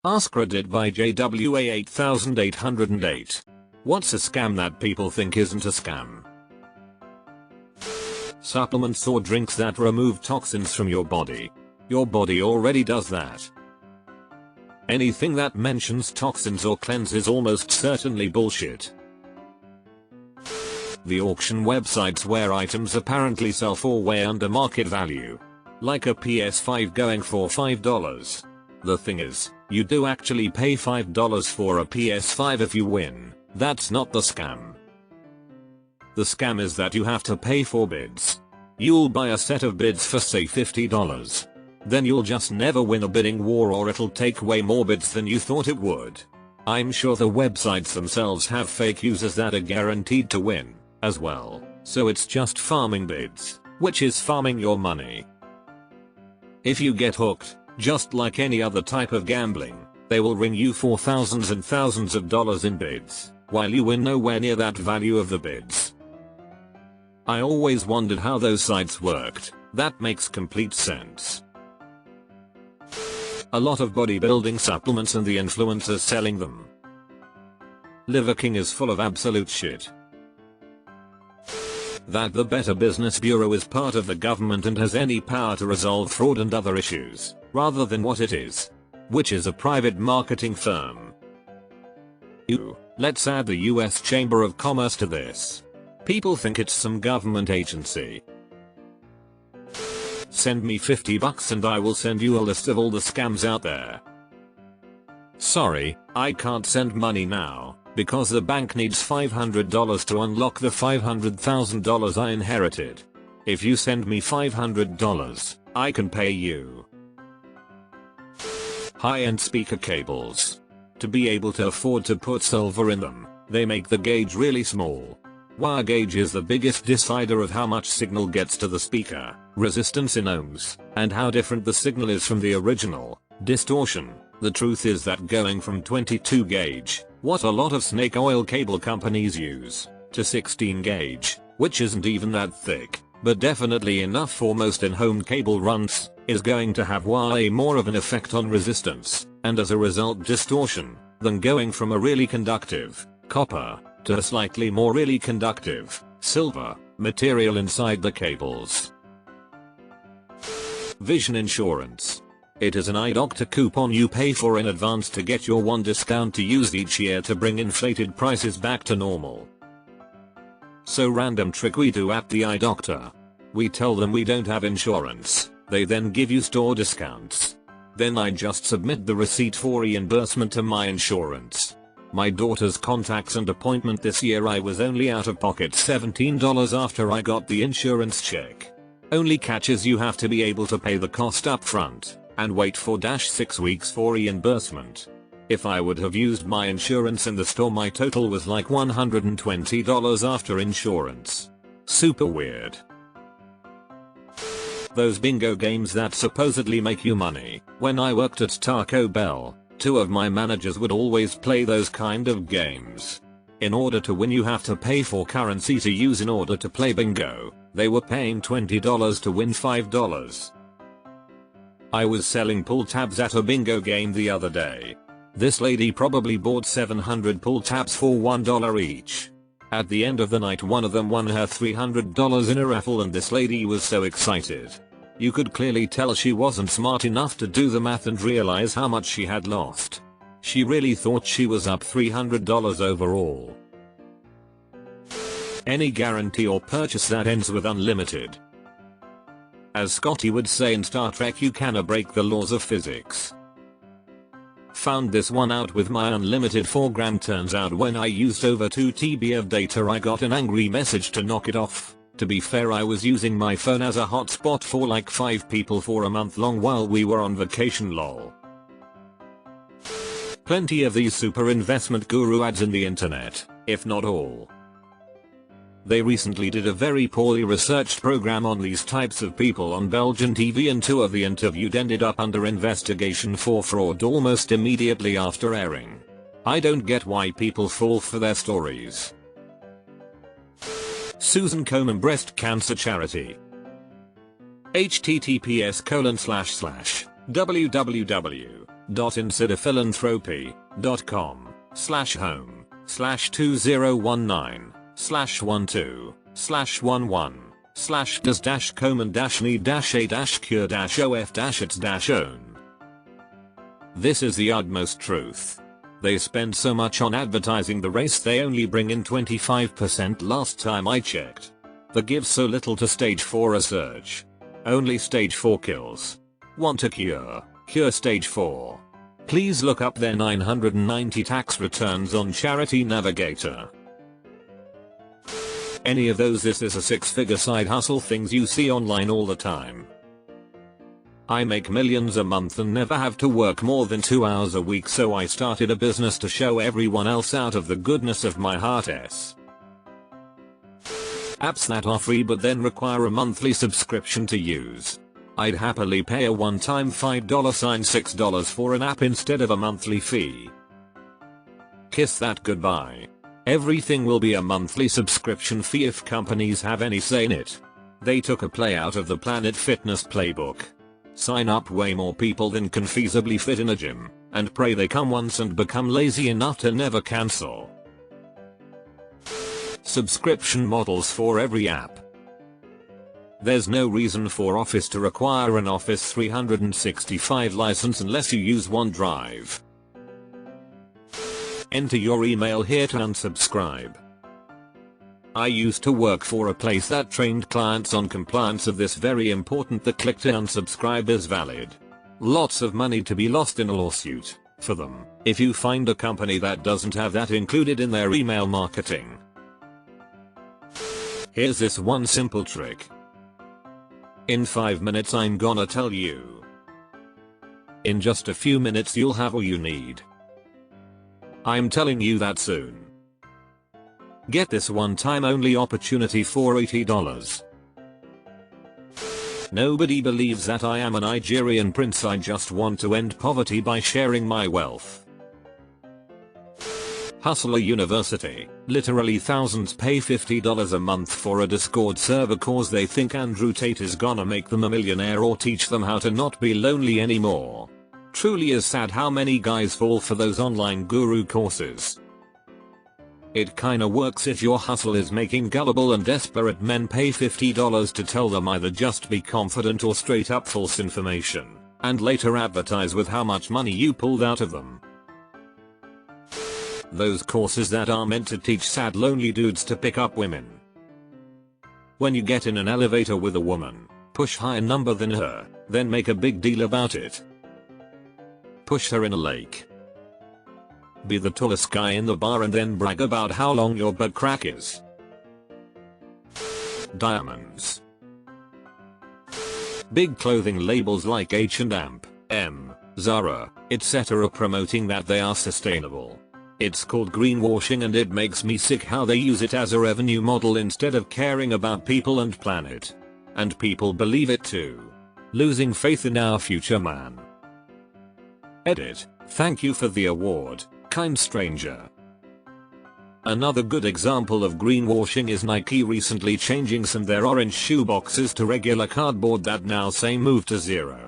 AskReddit by JWA8808. What's a scam that people think isn't a scam? Supplements or drinks that remove toxins from your body. Your body already does that. Anything that mentions toxins or cleanse is almost certainly bullshit. The auction websites where items apparently sell for way under market value. Like a PS5 going for $5. The thing is, you do actually pay $5 for a PS5 if you win. That's not the scam. The scam is that you have to pay for bids. You'll buy a set of bids for say $50. Then you'll just never win a bidding war, or it'll take way more bids than you thought it would. I'm sure the websites themselves have fake users that are guaranteed to win as well, so it's just farming bids, which is farming your money. If you get hooked, just like any other type of gambling, they will ring you for thousands and thousands of dollars in bids, while you win nowhere near that value of the bids. I always wondered how those sites worked. That makes complete sense. A lot of bodybuilding supplements and the influencers selling them. Liver King is full of absolute shit. That the Better Business Bureau is part of the government and has any power to resolve fraud and other issues, rather than what it is, which is a private marketing firm. Let's add the US Chamber of Commerce to this. People think it's some government agency. Send me $50 and I will send you a list of all the scams out there. Sorry, I can't send money now, because the bank needs $500 to unlock the $500,000 I inherited. If you send me $500, I can pay you. High-end speaker cables. To be able to afford to put silver in them, they make the gauge really small. Wire gauge is the biggest decider of how much signal gets to the speaker, resistance in ohms, and how different the signal is from the original. Distortion. The truth is that going from 22 gauge, what a lot of snake oil cable companies use, to 16 gauge, which isn't even that thick, but definitely enough for most in-home cable runs, is going to have way more of an effect on resistance, and as a result distortion, than going from a really conductive, copper, to a slightly more really conductive, silver, material inside the cables. Vision insurance. It is an eye doctor coupon you pay for in advance to get your one discount to use each year to bring inflated prices back to normal. So random trick we do at the eye doctor. We tell them we don't have insurance, they then give you store discounts. Then I just submit the receipt for reimbursement to my insurance. My daughter's contacts and appointment this year, I was only out of pocket $17 after I got the insurance check. Only catch is you have to be able to pay the cost up front and wait for 6 weeks for reimbursement. If I would have used my insurance in the store, my total was like $120 after insurance. Super weird. Those bingo games that supposedly make you money. When I worked at Taco Bell, 2 of my managers would always play those kind of games. In order to win you have to pay for currency to use in order to play bingo. They were paying $20 to win $5. I was selling pull tabs at a bingo game the other day. This lady probably bought 700 pull tabs for $1 each. At the end of the night, one of them won her $300 in a raffle, and this lady was so excited. You could clearly tell she wasn't smart enough to do the math and realize how much she had lost. She really thought she was up $300 overall. Any guarantee or purchase that ends with unlimited. As Scotty would say in Star Trek, you cannot break the laws of physics. Found this one out with my unlimited 4-gram. Turns out when I used over 2 TB of data, I got an angry message to knock it off. To be fair, I was using my phone as a hotspot for like 5 people for a month long while we were on vacation, lol. Plenty of these super investment guru ads in the internet, if not all. They recently did a very poorly researched program on these types of people on Belgian TV, and 2 of the interviewed ended up under investigation for fraud almost immediately after airing. I don't get why people fall for their stories. Susan Komen breast cancer charity. https:// www home/2019/12-019/1-2/019/1-2/1-1/me-a-cure-of-its-own. This is the utmost truth. They spend so much on advertising the race they only bring in 25% last time I checked. They give so little to stage 4 research. Only stage 4 kills. Want a cure? Cure stage 4. Please look up their 990 tax returns on Charity Navigator. Any of those, this is a 6-figure side hustle things you see online all the time. I make millions a month and never have to work more than 2 hours a week, so I started a business to show everyone else out of the goodness of my heart. Apps that are free but then require a monthly subscription to use. I'd happily pay a one-time $5.6 for an app instead of a monthly fee. Kiss that goodbye. Everything will be a monthly subscription fee if companies have any say in it. They took a play out of the Planet Fitness playbook. Sign up way more people than can feasibly fit in a gym, and pray they come once and become lazy enough to never cancel. Subscription models for every app. There's no reason for Office to require an Office 365 license unless you use OneDrive. Enter your email here to unsubscribe. I used to work for a place that trained clients on compliance of this very important. The click to unsubscribe is valid. Lots of money to be lost in a lawsuit for them if you find a company that doesn't have that included in their email marketing. Here's this one simple trick. In 5 minutes I'm gonna tell you. In just a few minutes you'll have all you need. I'm telling you that soon. Get this one-time only opportunity for $80. Nobody believes that I am a Nigerian prince. I just want to end poverty by sharing my wealth. Hustler University. Literally thousands pay $50 a month for a Discord server cause they think Andrew Tate is gonna make them a millionaire or teach them how to not be lonely anymore. Truly is sad how many guys fall for those online guru courses. It kinda works if your hustle is making gullible and desperate men pay $50 to tell them either just be confident or straight up false information, and later advertise with how much money you pulled out of them. Those courses that are meant to teach sad lonely dudes to pick up women. When you get in an elevator with a woman, push higher number than her, then make a big deal about it. Push her in a lake. Be the tallest guy in the bar and then brag about how long your butt crack is. Diamonds. Big clothing labels like H&M, Zara, etc. promoting that they are sustainable. It's called greenwashing and it makes me sick how they use it as a revenue model instead of caring about people and planet. And people believe it too. Losing faith in our future, man. Edit. Thank you for the award, kind stranger. Another good example of greenwashing is Nike recently changing some their orange shoe boxes to regular cardboard that now say move to zero.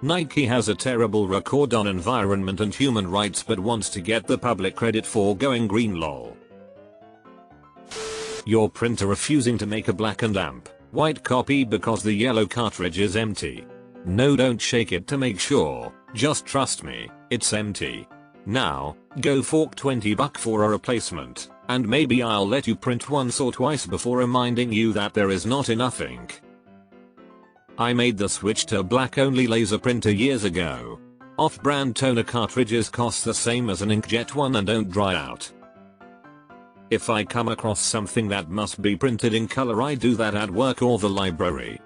Nike has a terrible record on environment and human rights but wants to get the public credit for going green, lol. Your printer refusing to make a black and amp white copy because the yellow cartridge is empty. No, don't shake it to make sure, just trust me, it's empty. Now, go fork $20 for a replacement, and maybe I'll let you print once or twice before reminding you that there is not enough ink. I made the switch to a black-only laser printer years ago. Off-brand toner cartridges cost the same as an inkjet one and don't dry out. If I come across something that must be printed in color, I do that at work or the library.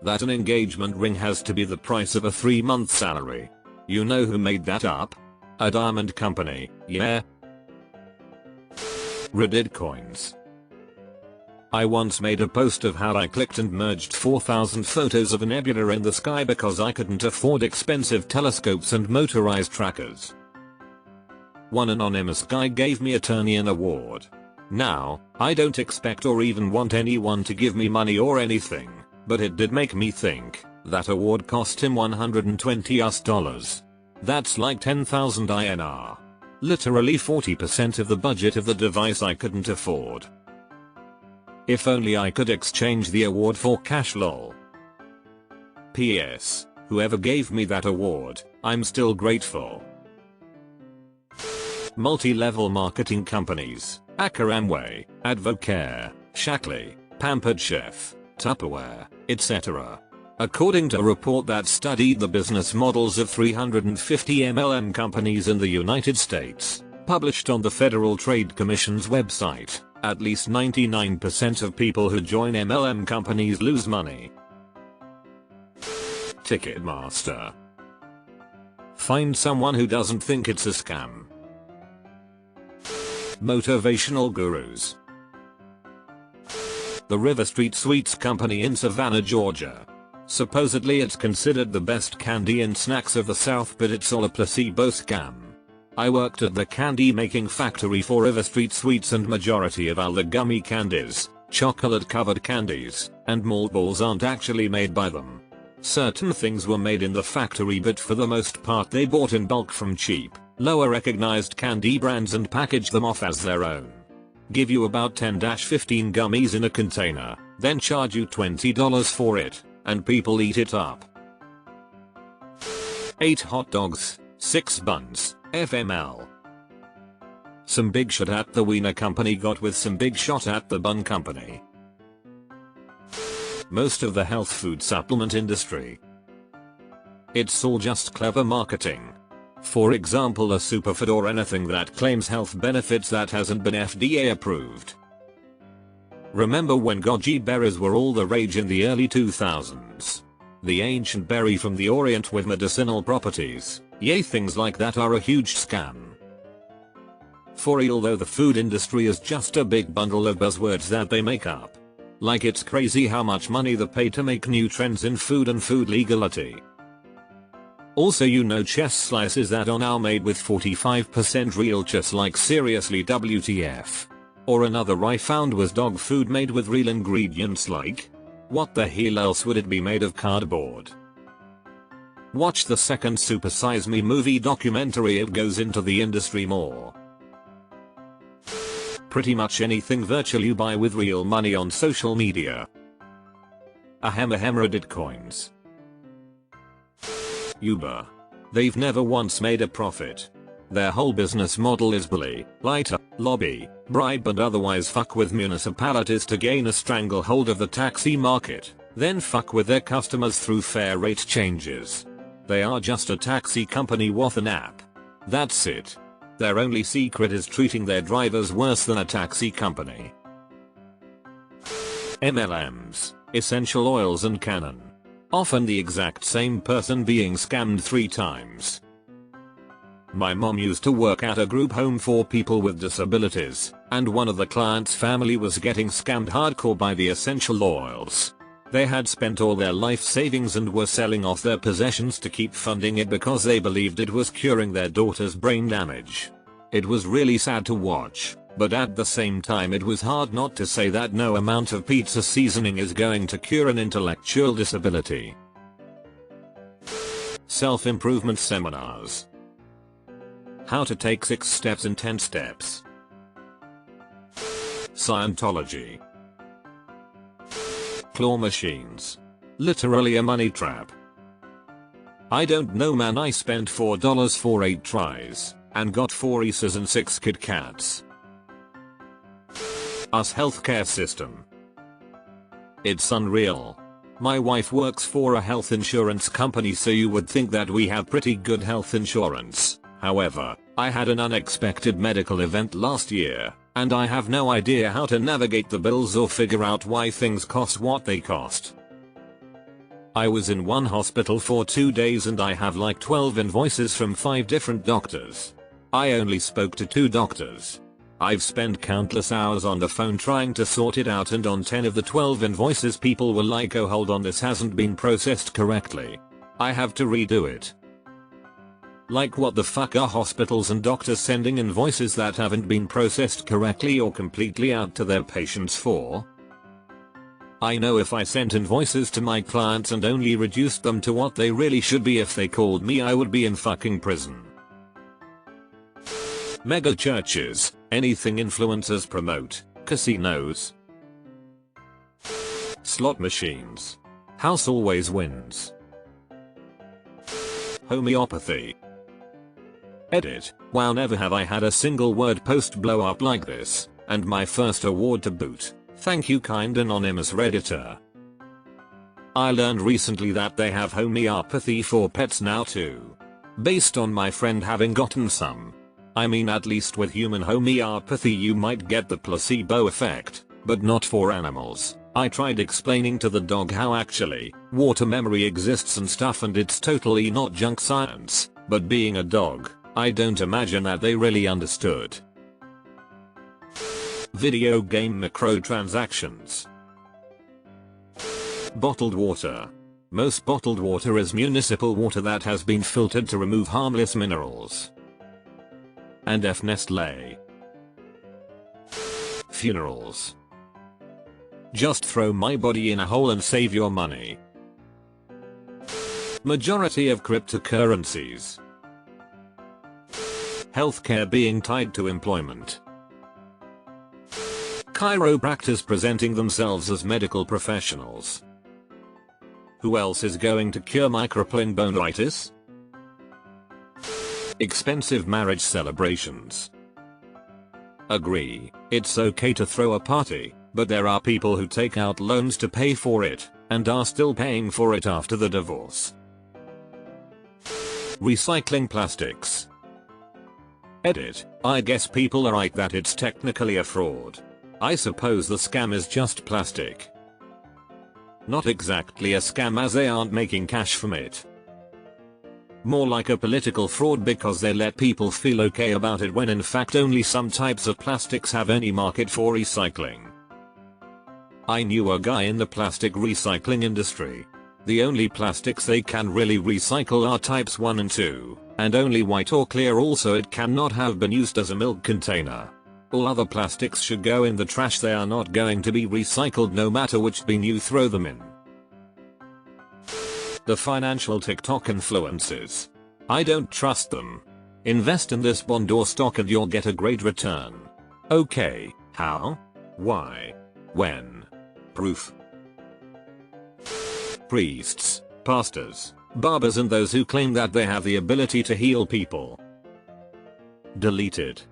That an engagement ring has to be the price of a 3-month salary. You know who made that up? A diamond company, yeah? Reddit coins. I once made a post of how I clicked and merged 4,000 photos of a nebula in the sky because I couldn't afford expensive telescopes and motorized trackers. One anonymous guy gave me a Turnian award. Now, I don't expect or even want anyone to give me money or anything, but it did make me think, That award cost him $120 US. That's like 10,000 INR. Literally 40% of the budget of the device I couldn't afford. If only I could exchange the award for cash lol. PS. Whoever gave me that award, I'm still grateful. Multi-level marketing companies, Amway, Advocare, Shackley, Pampered Chef, Tupperware, etc. According to a report that studied the business models of 350 MLM companies in the United States, published on the Federal Trade Commission's website, at least 99% of people who join MLM companies lose money. Ticketmaster. Find someone who doesn't think it's a scam. Motivational gurus. The River Street Sweets Company in Savannah, Georgia. Supposedly it's considered the best candy and snacks of the South, but it's all a placebo scam. I worked at the candy making factory for River Street Sweets, and majority of all the gummy candies, chocolate covered candies, and malt balls aren't actually made by them. Certain things were made in the factory, but for the most part they bought in bulk from cheap, lower recognized candy brands and packaged them off as their own. Give you about 10-15 gummies in a container, then charge you $20 for it, and people eat it up. 8 hot dogs, 6 buns, FML. Some big shot at the wiener company got with some big shot at the bun company. Most of the health food supplement industry. It's all just clever marketing. For example, a superfood or anything that claims health benefits that hasn't been FDA approved. Remember when goji berries were all the rage in the early 2000s? The ancient berry from the Orient with medicinal properties, yay, things like that are a huge scam. For real though, the food industry is just a big bundle of buzzwords that they make up. Like it's crazy how much money they pay to make new trends in food and food legality. Also, you know, chess slices that are now made with 45% real chess, like seriously WTF. Or another I found was dog food made with real ingredients, like what the hell else would it be made of cardboard? Watch the second Super Size Me movie documentary, it goes into the industry more. Pretty much anything virtual you buy with real money on social media. Reddit coins. Uber. They've never once made a profit. Their whole business model is bully, lighter, lobby, bribe and otherwise fuck with municipalities to gain a stranglehold of the taxi market, then fuck with their customers through fare rate changes. They are just a taxi company with an app. That's it. Their only secret is treating their drivers worse than a taxi company. MLMs, essential oils and Canon. Often the exact same person being scammed 3 times. My mom used to work at a group home for people with disabilities, and one of the clients' family was getting scammed hardcore by the essential oils. They had spent all their life savings and were selling off their possessions to keep funding it because they believed it was curing their daughter's brain damage. It was really sad to watch, but at the same time it was hard not to say that no amount of pizza seasoning is going to cure an intellectual disability. Self-improvement seminars. How to take 6 steps in 10 steps. Scientology. Claw machines. Literally a money trap. I don't know, man, I spent $4 for 8 tries, and got 4 Reese's and 6 Kit Kats. Us healthcare system. It's unreal. My wife works for a health insurance company, so you would think that we have pretty good health insurance. However, I had an unexpected medical event last year, and I have no idea how to navigate the bills or figure out why things cost what they cost. I was in one hospital for 2 days and I have like 12 invoices from 5 different doctors. I only spoke to 2 doctors. I've spent countless hours on the phone trying to sort it out, and on 10 of the 12 invoices people were like, oh hold on, this hasn't been processed correctly. I have to redo it. Like, what the fuck are hospitals and doctors sending invoices that haven't been processed correctly or completely out to their patients for? I know if I sent invoices to my clients and only reduced them to what they really should be if they called me, I would be in fucking prison. Mega churches, anything influencers promote, casinos, slot machines, house always wins, homeopathy. Edit. Wow, never have I had a single word post blow up like this, and my first award to boot. Thank you, kind anonymous redditor. I learned recently that they have homeopathy for pets now too. Based on my friend having gotten some. I mean, at least with human homeopathy you might get the placebo effect, but not for animals. I tried explaining to the dog how actually water memory exists and stuff, and it's totally not junk science, but being a dog, I don't imagine that they really understood. Video game microtransactions. Bottled water. Most bottled water is municipal water that has been filtered to remove harmless minerals. And F Nestle. Funerals. Just throw my body in a hole and save your money. Majority of cryptocurrencies. Healthcare being tied to employment. Chiropractors presenting themselves as medical professionals. Who else is going to cure my crippling boneitis? Expensive marriage celebrations. Agree, it's okay to throw a party, but there are people who take out loans to pay for it, and are still paying for it after the divorce. Recycling plastics. Edit. I guess people are right that it's technically a fraud. I suppose the scam is just plastic. Not exactly a scam as they aren't making cash from it. More like a political fraud because they let people feel okay about it when in fact only some types of plastics have any market for recycling. I knew a guy in the plastic recycling industry. The only plastics they can really recycle are types 1 and 2, and only white or clear, also it cannot have been used as a milk container. All other plastics should go in the trash. They are not going to be recycled no matter which bin you throw them in. The financial TikTok influencers. I don't trust them. Invest in this bond or stock and you'll get a great return. Okay, how? Why? When? Proof. Priests, pastors, barbers and those who claim that they have the ability to heal people. Deleted.